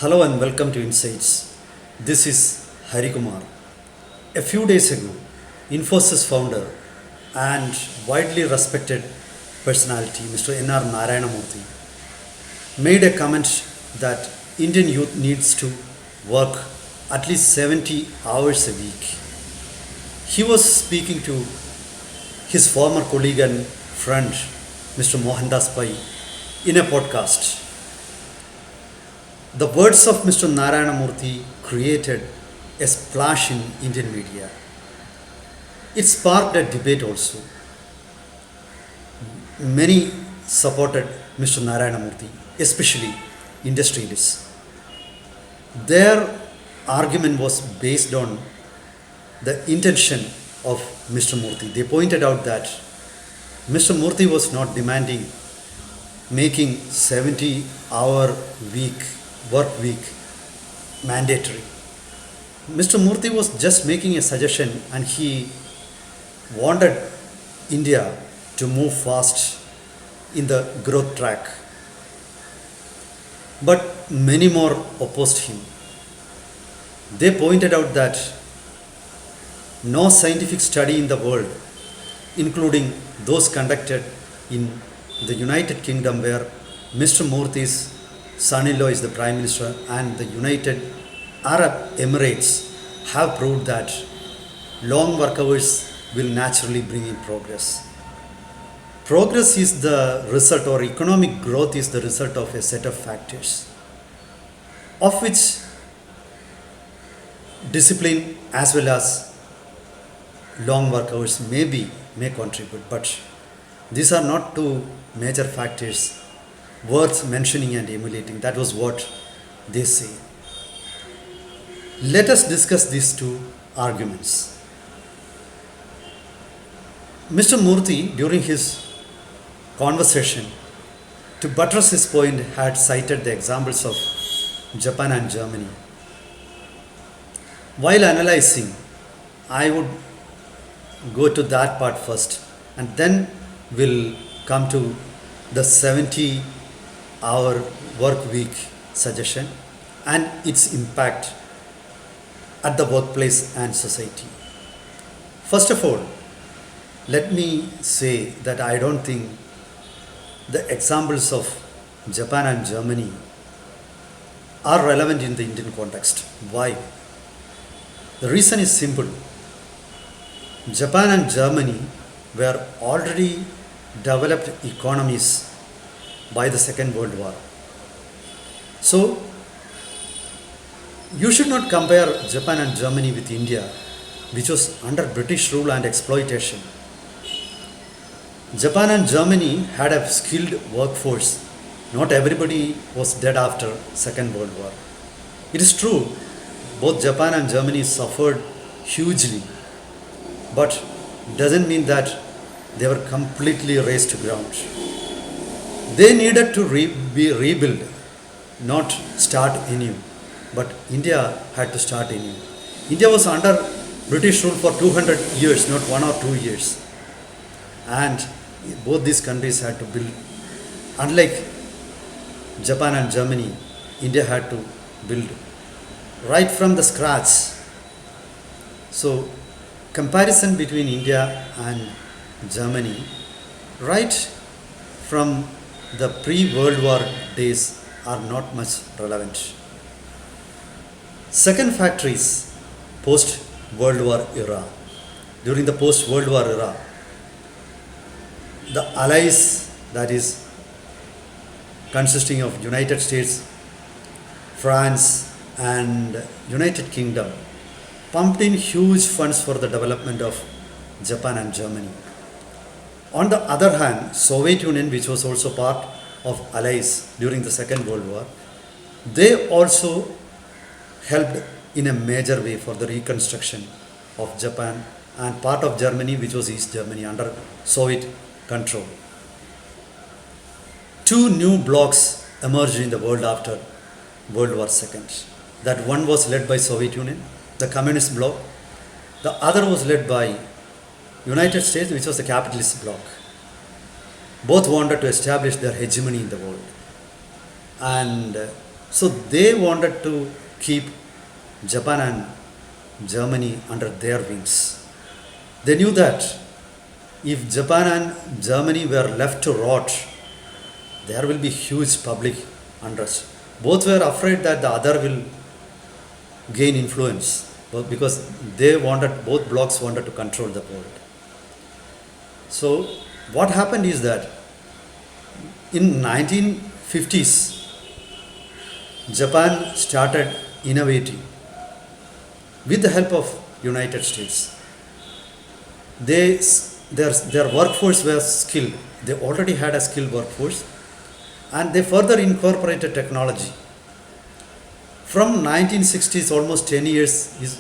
Hello and welcome to Insights. This is Hari Kumar. A few days ago, Infosys founder and widely respected personality, Mr. Narayana Murthy, made a comment that Indian youth needs to work at least 70 hours a week. He was speaking to his former colleague and friend, Mr. Mohandas Pai, in a podcast. The words of Mr. Narayana Murthy created a splash in Indian media. It sparked a debate also. Many supported Mr. Narayana Murthy, especially industrialists. Their argument was based on the intention of Mr. Murthy. They pointed out that Mr. Murthy was not demanding making 70-hour work week mandatory. Mr. Murthy was just making a suggestion and he wanted India to move fast in the growth track. But many more opposed him. They pointed out that no scientific study in the world, including those conducted in the United Kingdom where Mr. Murthy's son-in-law is the Prime Minister and the United Arab Emirates have proved that long work hours will naturally bring in progress. Progress is the result, or economic growth is the result of a set of factors, of which discipline as well as long work hours may contribute, but these are not two major factors worth mentioning and emulating. That was what they say. Let us discuss these two arguments. Mr. Murthy, during his conversation, to buttress his point, had cited the examples of Japan and Germany. While analyzing, I would go to that part first and then we'll come to the 70-hour work week suggestion and its impact at the workplace and society. First of all, let me say that I don't think the examples of Japan and Germany are relevant in the Indian context. Why? The reason is simple. Japan and Germany were already developed economies by the Second World War. So, you should not compare Japan and Germany with India, which was under British rule and exploitation. Japan and Germany had a skilled workforce. Not everybody was dead after Second World War. It is true, both Japan and Germany suffered hugely, but doesn't mean that they were completely razed to ground. They needed to be rebuilt, not start anew. But India had to start anew. India was under British rule for 200 years, not 1 or 2 years. And both these countries had to build. Unlike Japan and Germany, India had to build right from the scratch. So, comparison between India and Germany, right from the pre-World War days, are not much relevant. Second factor is post-World War era. During the post-World War era, the allies, that is consisting of United States, France and United Kingdom, pumped in huge funds for the development of Japan and Germany. On the other hand, Soviet Union, which was also part of allies during the Second World War, they also helped in a major way for the reconstruction of Japan and part of Germany, which was East Germany under Soviet control. Two new blocs emerged in the world after World War II. That one was led by Soviet Union, the communist bloc. The other was led by United States, which was the capitalist bloc. Both wanted to establish their hegemony in the world. And So they wanted to keep Japan and Germany under their wings. They knew that if Japan and Germany were left to rot, there will be huge public unrest. Both were afraid that the other will gain influence because both blocs wanted to control the world. So what happened is that in 1950s, Japan started innovating with the help of United States. Their workforce was skilled. They already had a skilled workforce, and they further incorporated technology. From 1960s, almost 10 years is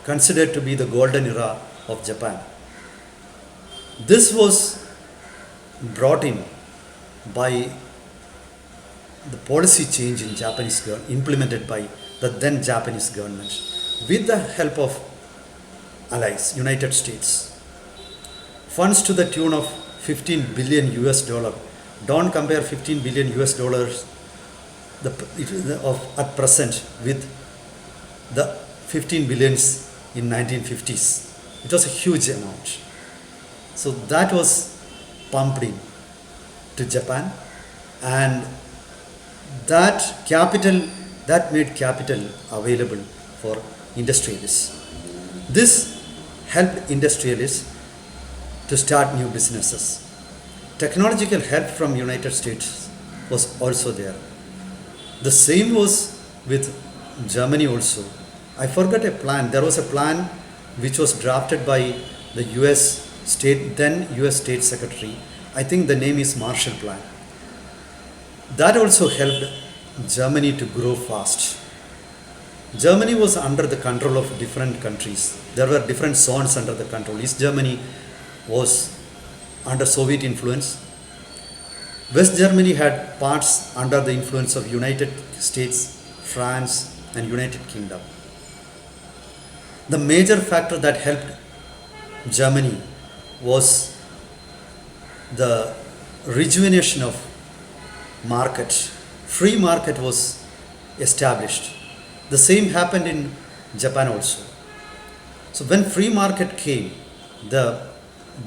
considered to be the golden era of Japan. This was brought in by the policy change in Japanese government, implemented by the then Japanese government with the help of allies, United States. Funds to the tune of 15 billion US dollar. Don't compare 15 billion US dollars at present with the 15 billions in 1950s. It was a huge amount. So that was pumped in to Japan, and that made capital available for industrialists. This helped industrialists to start new businesses. Technological help from United States was also there. The same was with Germany also. I forgot a plan. There was a plan which was drafted by the then US State Secretary. I think the name is Marshall Plan. That also helped Germany to grow fast. Germany was under the control of different countries. There were different zones under the control. East Germany was under Soviet influence. West Germany had parts under the influence of United States, France, and United Kingdom. The major factor that helped Germany was the rejuvenation of market. Free market was established. The same happened in Japan also. So when free market came, the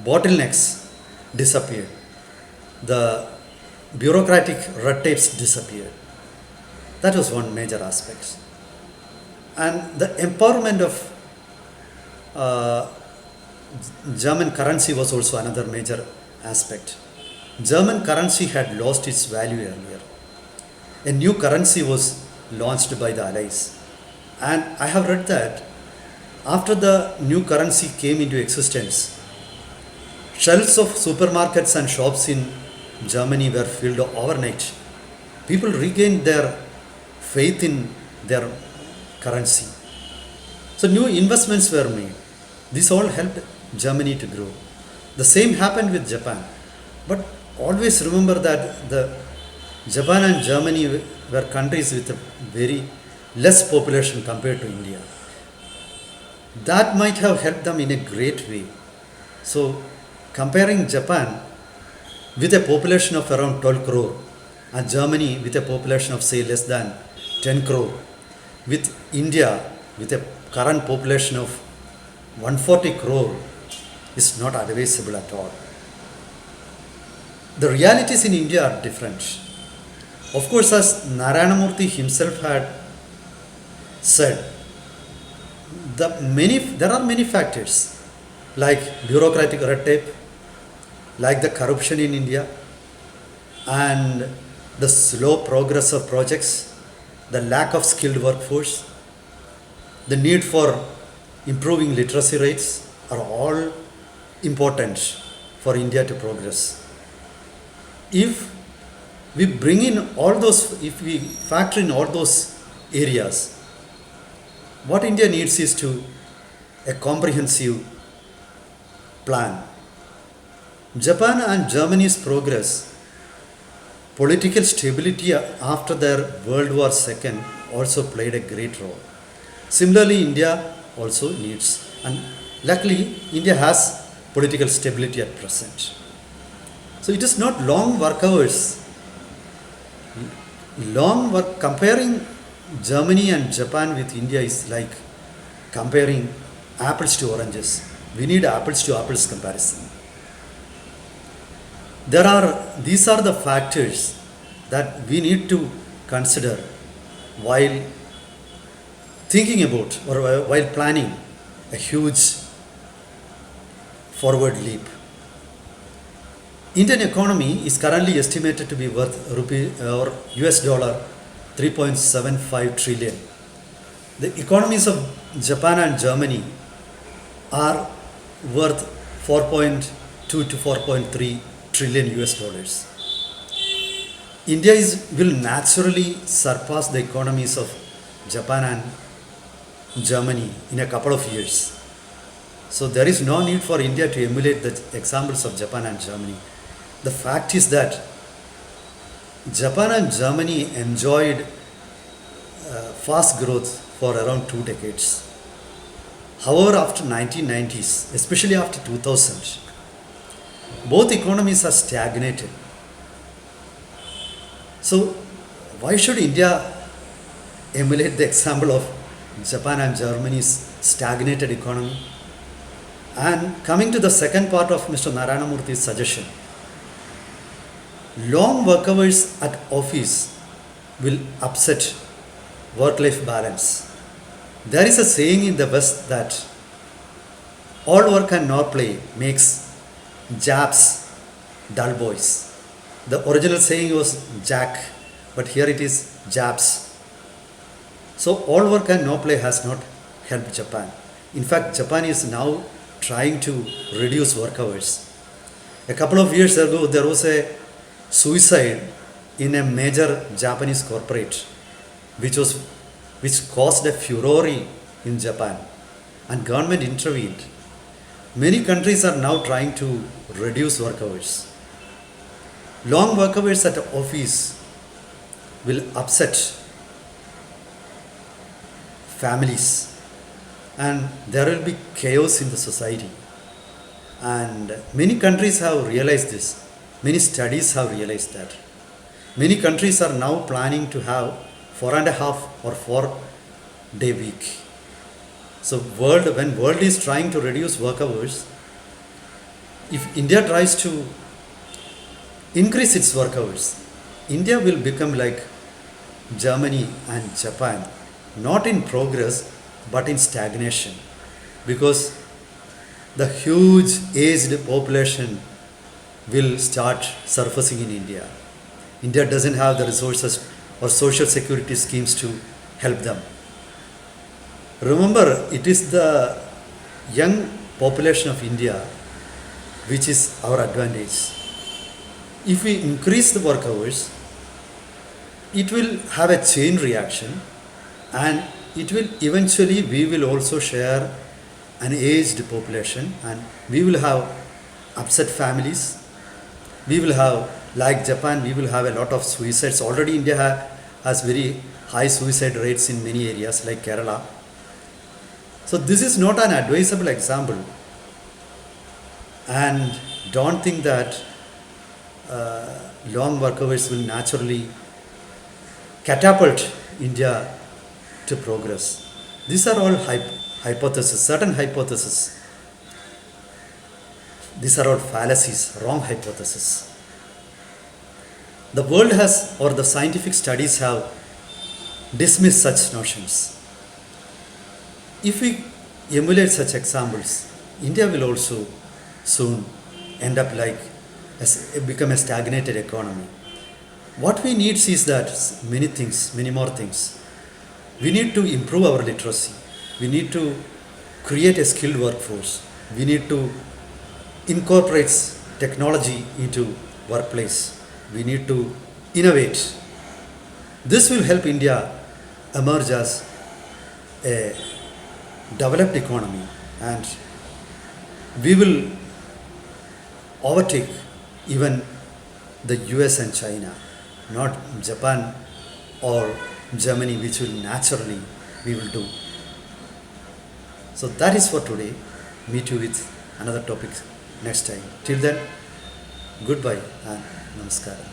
bottlenecks disappeared. The bureaucratic red tapes disappeared. That was one major aspect. And the empowerment of German currency was also another major aspect. German currency had lost its value earlier. A new currency was launched by the Allies. And I have read that after the new currency came into existence, shelves of supermarkets and shops in Germany were filled overnight. People regained their faith in their currency. So new investments were made. This all helped Germany to grow. The same happened with Japan. But always remember that the Japan and Germany were countries with a very less population compared to India. That might have helped them in a great way. So comparing Japan with a population of around 12 crore and Germany with a population of say less than 10 crore, with India with a current population of 140 crore is not advisable at all. The realities in India are different. Of course, as Narayana Murthy himself had said, there are many factors like bureaucratic red tape, like the corruption in India, and the slow progress of projects, the lack of skilled workforce, the need for improving literacy rates are all important for India to progress. If we if we factor in all those areas, what India needs is a comprehensive plan. Japan and Germany's progress, political stability after their World War II also played a great role. Similarly, India also needs, and luckily India has political stability at present. So it is not long work hours Long work comparing Germany and Japan with India is like comparing apples to oranges. We need apples to apples comparison. These are the factors that we need to consider while thinking about or while planning a huge forward leap. Indian economy is currently estimated to be worth rupee or US dollar 3.75 trillion. The economies of Japan and Germany are worth 4.2 to 4.3 trillion US dollars. India will naturally surpass the economies of Japan and Germany in a couple of years. So there is no need for India to emulate the examples of Japan and Germany. The fact is that Japan and Germany enjoyed fast growth for around 2 decades. However, after 1990s, especially after 2000, both economies are stagnated. So why should India emulate the example of Japan and Germany's stagnated economy? And coming to the second part of Mr. Narayana Murthy's suggestion, long work hours at office will upset work-life balance. There is a saying in the West that all work and no play makes Japs dull boys. The original saying was Jack, but here it is Japs. So all work and no play has not helped Japan. In fact, Japan is now trying to reduce work hours. A couple of years ago, there was a suicide in a major Japanese corporate, which caused a furore in Japan, and government intervened. Many countries are now trying to reduce work hours. Long work hours at the office will upset families, and there will be chaos in the society. And many countries have realized this. Many studies have realized that. Many countries are now planning to have 4.5 or 4-day week. So when world is trying to reduce work hours, if India tries to increase its work hours, India will become like Germany and Japan, not in progress but in stagnation, because the huge aged population will start surfacing in India. India doesn't have the resources or social security schemes to help them. Remember, it is the young population of India which is our advantage. If we increase the work hours, it will have a chain reaction, and it will eventually, we will also share an aged population, and we will have upset families. We will have, like Japan, we will have a lot of suicides. Already India has very high suicide rates in many areas like Kerala. So this is not an advisable example, and don't think that long work hours will naturally catapult India to progress. These are all hypotheses, certain hypotheses. These are all fallacies, wrong hypotheses. The world has, or the scientific studies have dismissed such notions. If we emulate such examples, India will also soon end up like become a stagnated economy. What we need is that many more things. We need to improve our literacy. We need to create a skilled workforce. We need to incorporate technology into workplace. We need to innovate. This will help India emerge as a developed economy, and we will overtake even the US and China, not Japan or Germany, which will naturally we will do. So that is for today. Meet you with another topic next time. Till then, goodbye and namaskaram.